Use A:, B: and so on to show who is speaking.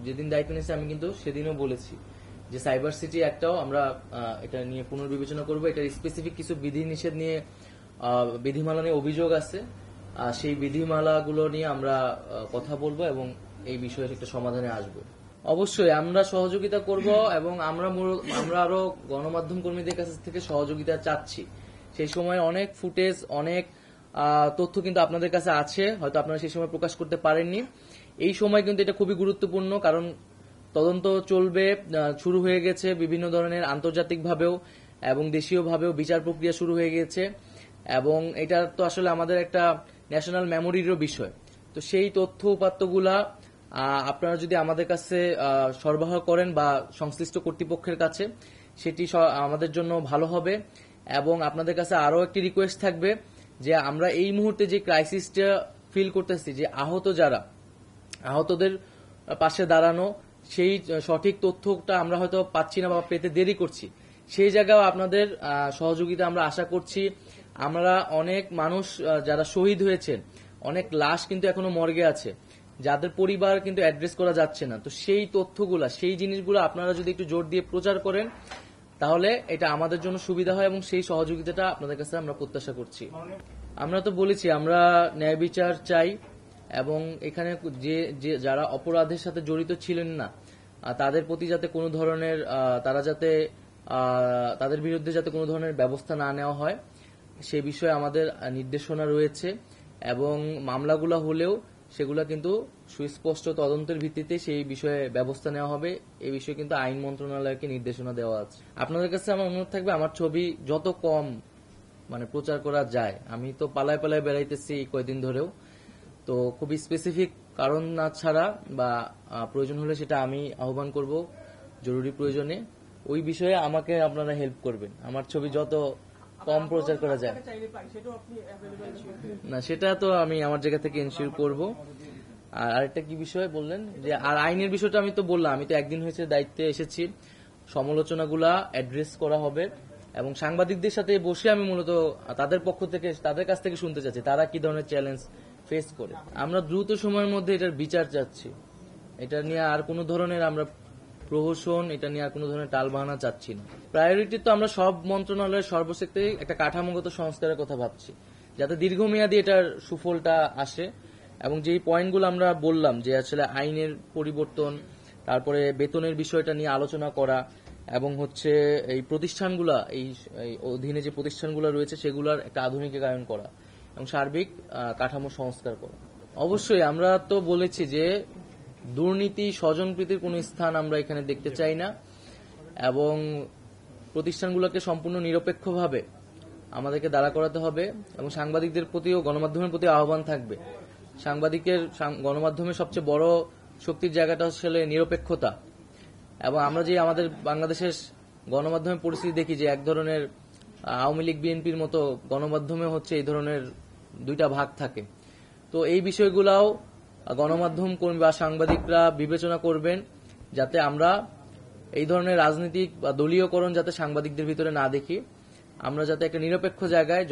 A: যেদিন দায়িত্ব নিয়েছি আমি কিন্তু সেদিনও বলেছি যে সাইবার সিটি একটাও আমরা এটা নিয়ে পুনর্বিবেচনা করব। এটার স্পেসিফিক কিছু বিধিনিষেধ নিয়ে বিধিমালা নিয়ে অভিযোগ আছে, সেই বিধিমালাগুলো নিয়ে আমরা কথা বলবো এবং এই বিষয়ে একটা সমাধানে আসব। অবশ্যই আমরা সহযোগিতা করব এবং আমরা আরো গণমাধ্যম কর্মীদের কাছ থেকে সহযোগিতা চাচ্ছি। সেই সময় অনেক ফুটেজ, অনেক তথ্য কিন্তু আপনাদের কাছে আছে, হয়তো আপনারা সেই সময় প্রকাশ করতে পারেননি। এই সময় কিন্তু এটা খুবই গুরুত্বপূর্ণ, কারণ তদন্ত চলবে, শুরু হয়ে গেছে বিভিন্ন ধরনের আন্তর্জাতিকভাবেও এবং দেশীয়ভাবেও বিচার প্রক্রিয়া শুরু হয়ে গেছে এবং এটা তো আসলে আমাদের একটা ন্যাশনাল মেমোরিরও বিষয়। তো সেই তথ্য উপাত্তগুলা আপনারা যদি আমাদের কাছে সরবরাহ করেন বা সংশ্লিষ্ট কর্তৃপক্ষের কাছে, সেটি আমাদের জন্য ভালো হবে। এবং আপনাদের কাছে আরো একটি রিকোয়েস্ট থাকবে যে আমরা এই মুহূর্তে যে ক্রাইসিসটা ফিল করতেছি, যে আহতদের পাশে দাঁড়ানো, সেই সঠিক তথ্যটা আমরা হয়তো পাচ্ছি না বা পেতে দেরি করছি, সেই জায়গায় আপনাদের সহযোগিতা আমরা আশা করছি। আমরা অনেক মানুষ যারা শহীদ হয়েছেন, অনেক লাশ কিন্তু এখনো মর্গে আছে, যাদের পরিবার কিন্তু অ্যাড্রেস করা যাচ্ছে না। তো সেই তথ্যগুলা, সেই জিনিসগুলো আপনারা যদি একটু জোর দিয়ে প্রচার করেন, তাহলে এটা আমাদের জন্য সুবিধা হয় এবং সেই সহযোগিতাটা আপনাদের কাছে আমরা প্রত্যাশা করছি। আমরা তো বলেছি আমরা ন্যায় বিচার চাই এবং এখানে যারা অপরাধের সাথে জড়িত ছিলেন না, তাদের প্রতি যাতে কোনো ধরনের তাদের বিরুদ্ধে যাতে কোনো ধরনের ব্যবস্থা না নেওয়া হয়, সে বিষয়ে আমাদের নির্দেশনা রয়েছে। এবং মামলাগুলো হলেও সেগুলা কিন্তু সুস্পষ্ট তদন্তের ভিত্তিতে সেই বিষয়ে ব্যবস্থা নেওয়া হবে, এই বিষয়ে কিন্তু আইন মন্ত্রণালয়কে নির্দেশনা দেওয়া আছে। আপনাদের কাছে আমার অনুরোধ থাকবে আমার ছবি যত কম প্রচার করা যায়। আমি তো পালায় পালায় বেড়াইতেছি কয়েকদিন ধরেও, তো খুবই স্পেসিফিক কারণ না ছাড়া বা প্রয়োজন হলে সেটা আমি আহ্বান করব জরুরি প্রয়োজনে, ওই বিষয়ে আমাকে আপনারা হেল্প করবেন। আমার ছবি যত কম প্রচার করা যায় না, সেটা তো আমি আমার জায়গা থেকে এনশিওর করব। আর আরেকটা কি বিষয় বললেন, যে আর আইনের বিষয়টা আমি তো বললাম, আমি তো একদিন হয়েছে দায়িত্বে এসেছি, সমালোচনাগুলা অ্যাড্রেস করা হবে এবং সাংবাদিকদের সাথে বসে আমি মূলত তাদের কাছ থেকে শুনতে চাচ্ছি তারা কি ধরনের চ্যালেঞ্জ ফেস করে। আমরা দ্রুত সময়ের মধ্যে এটার বিচার চাচ্ছি, এটা নিয়ে আর কোনো ধরনের আমরা প্রহসন, এটা নিয়ে আর কোনো ধরনের টালবাহানা চাচ্ছি না। প্রায়োরিটি তো আমরা সব মন্ত্রণালয়ের সর্বশেক্টরে একটা কাঠামোগত সংস্কারের কথা ভাবছি, যাতে দীর্ঘমেয়াদী এটার সুফলটা আসে। এবং যেই পয়েন্টগুলো আমরা বললাম, যে আসলে আইনের পরিবর্তন, তারপরে বেতনের বিষয়টা নিয়ে আলোচনা করা এবং এই প্রতিষ্ঠানগুলা, এই অধীনে যে প্রতিষ্ঠানগুলো রয়েছে সেগুলোর একটা আধুনিকায়ন করা এবং সার্বিক কাঠামো সংস্কার করা। অবশ্যই আমরা তো বলেছি যে দুর্নীতি, স্বজনপ্রীতির কোন স্থান আমরা এখানে দেখতে চাই না এবং প্রতিষ্ঠানগুলোকে সম্পূর্ণ নিরপেক্ষভাবে আমাদেরকে দাঁড়া করাতে হবে এবং সাংবাদিকদের প্রতিও, গণমাধ্যমের প্রতি আহ্বান থাকবে। গণমাধ্যমের সবচেয়ে বড় শক্তির জায়গাটা আসলে নিরপেক্ষতা। এবং আমরা যে আমাদের বাংলাদেশের গণমাধ্যমের পরিস্থিতি দেখি, যে এক ধরনের আওয়ামী লীগ বিএনপির মতো গণমাধ্যমে এই ধরনের দুইটা ভাগ থাকে। তো এই বিষয়গুলাও গণমাধ্যম কর্মী বা সাংবাদিকরা বিবেচনা করবেন, যাতে আমরা এই ধরনের রাজনৈতিক বা দলীয়করণ যাতে সাংবাদিকদের ভিতরে না দেখি, আমরা যাতে একটা নিরপেক্ষ জায়গায়